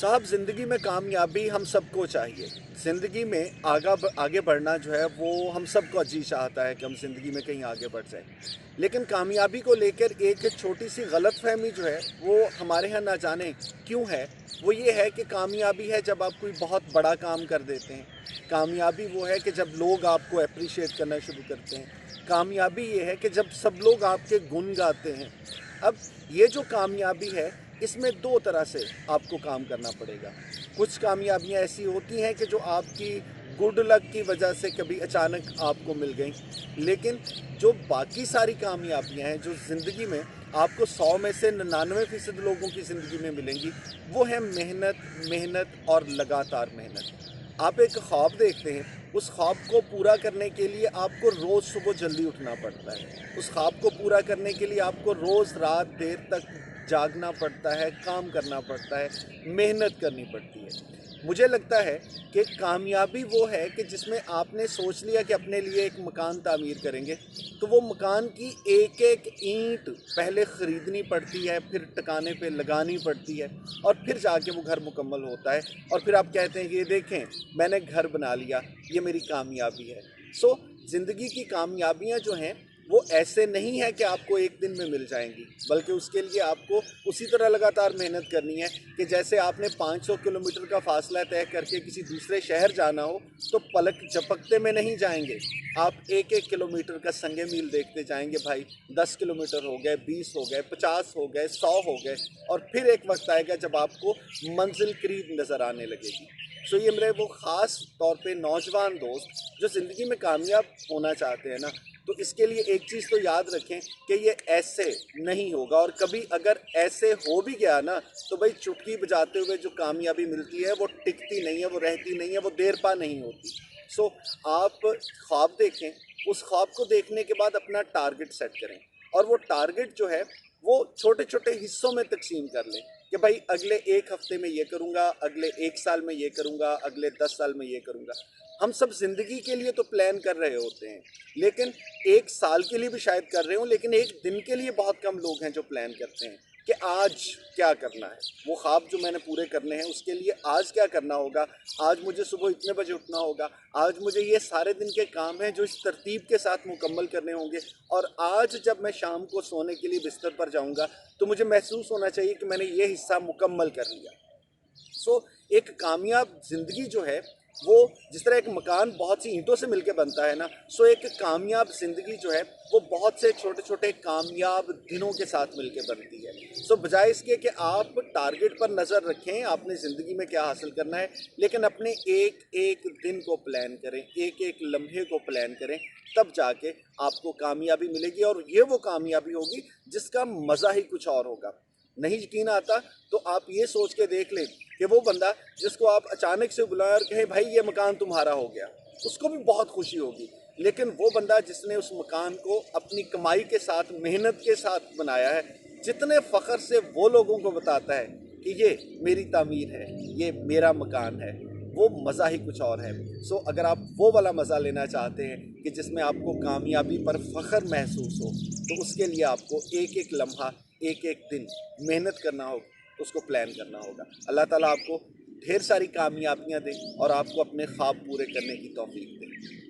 साहब ज़िंदगी में कामयाबी हम सबको चाहिए। ज़िंदगी में आगे बढ़ना जो है वो हम सबको जी चाहता है कि हम ज़िंदगी में कहीं आगे बढ़ जाएँ। लेकिन कामयाबी को लेकर एक छोटी-सी गलतफ़हमी जो है वो हमारे यहाँ ना जाने क्यों है, वो ये है कि कामयाबी है जब आप कोई बहुत बड़ा काम कर देते हैं। कामयाबी वो है कि जब लोग आपको एप्रिशिएट करना शुरू करते हैं। कामयाबी ये है कि जब सब लोग आपके गुण गाते हैं। अब ये जो कामयाबी है, इसमें दो तरह से आपको काम करना पड़ेगा। कुछ कामयाबियाँ ऐसी होती हैं कि जो आपकी गुड लक की वजह से कभी अचानक आपको मिल गई, लेकिन जो बाकी सारी कामयाबियाँ हैं जो ज़िंदगी में आपको 100 में से 99% लोगों की ज़िंदगी में मिलेंगी, वो है मेहनत, मेहनत और लगातार मेहनत। आप एक ख्वाब देखते हैं, उस ख्वाब को पूरा करने के लिए आपको रोज़ सुबह जल्दी उठना पड़ता है। उस ख्वाब को पूरा करने के लिए आपको रोज़ रात देर तक जागना पड़ता है, काम करना पड़ता है, मेहनत करनी पड़ती है। मुझे लगता है कि कामयाबी वो है कि जिसमें आपने सोच लिया कि अपने लिए एक मकान तामीर करेंगे, तो वो मकान की एक-एक ईंट पहले ख़रीदनी पड़ती है, फिर टिकाने पे लगानी पड़ती है और फिर जाके वो घर मुकम्मल होता है और फिर आप कहते हैं कि ये देखें, मैंने घर बना लिया, ये मेरी कामयाबी है। सो ज़िंदगी की कामयाबियाँ जो हैं, वो ऐसे नहीं है कि आपको एक दिन में मिल जाएंगी, बल्कि उसके लिए आपको उसी तरह लगातार मेहनत करनी है कि जैसे आपने 500 किलोमीटर का फासला तय करके किसी दूसरे शहर जाना हो, तो पलक झपकते में नहीं जाएंगे। आप एक एक किलोमीटर का संगे मील देखते जाएंगे भाई। 10 किलोमीटर हो गए, 20 हो गए, 50 हो गए, 100 हो गए और फिर एक वक्त आएगा जब आपको मंजिल करीब नज़र आने लगेगी। सो ये मेरे वो ख़ास तौर पे नौजवान दोस्त जो ज़िंदगी में कामयाब होना चाहते हैं ना, तो इसके लिए एक चीज़ तो याद रखें कि ये ऐसे नहीं होगा, और कभी अगर ऐसे हो भी गया ना, तो भाई चुटकी बजाते हुए जो कामयाबी मिलती है वो टिकती नहीं है, वो रहती नहीं है, वो देर पा नहीं होती। सो आप ख्वाब देखें, उस ख्वाब को देखने के बाद अपना टारगेट सेट करें और वो टारगेट जो है वो छोटे छोटे हिस्सों में तकसीम कर लें कि भाई अगले एक हफ्ते में ये करूँगा, अगले एक साल में ये करूँगा, अगले 10 साल में ये करूँगा। हम सब ज़िंदगी के लिए तो प्लान कर रहे होते हैं, लेकिन एक साल के लिए भी शायद कर रहे हो, लेकिन एक दिन के लिए बहुत कम लोग हैं जो प्लान करते हैं कि आज क्या करना है। वो ख्वाब जो मैंने पूरे करने हैं उसके लिए आज क्या करना होगा। आज मुझे सुबह इतने बजे उठना होगा, आज मुझे ये सारे दिन के काम हैं जो इस तरतीब के साथ मुकम्मल करने होंगे, और आज जब मैं शाम को सोने के लिए बिस्तर पर जाऊंगा तो मुझे महसूस होना चाहिए कि मैंने ये हिस्सा मुकम्मल कर लिया। सो एक कामयाब ज़िंदगी जो है वो जिस तरह एक मकान बहुत सी ईंटों से मिलकर बनता है ना, सो एक कामयाब ज़िंदगी जो है वो बहुत से छोटे छोटे कामयाब दिनों के साथ मिलकर बनती है। सो बजाय इसके कि आप टारगेट पर नज़र रखें आपने ज़िंदगी में क्या हासिल करना है, लेकिन अपने एक एक दिन को प्लान करें, एक एक लम्हे को प्लान करें, तब जाके आपको कामयाबी मिलेगी और ये वो कामयाबी होगी जिसका मज़ा ही कुछ और होगा। नहीं यकीन आता तो आप ये सोच के देख लें कि वो बंदा जिसको आप अचानक से बुलाएं और कहें भाई ये मकान तुम्हारा हो गया, उसको भी बहुत खुशी होगी। लेकिन वो बंदा जिसने उस मकान को अपनी कमाई के साथ, मेहनत के साथ बनाया है, जितने फ़ख्र से वो लोगों को बताता है कि ये मेरी तामीर है, ये मेरा मकान है, वो मज़ा ही कुछ और है। सो अगर आप वो वाला मज़ा लेना चाहते हैं कि जिसमें आपको कामयाबी पर फ़ख्र महसूस हो, तो उसके लिए आपको एक एक लम्हा, एक एक दिन मेहनत करना होगा, उसको प्लान करना होगा। अल्लाह ताला आपको ढेर सारी कामयाबियाँ दें और आपको अपने ख्वाब पूरे करने की तौफीक दें।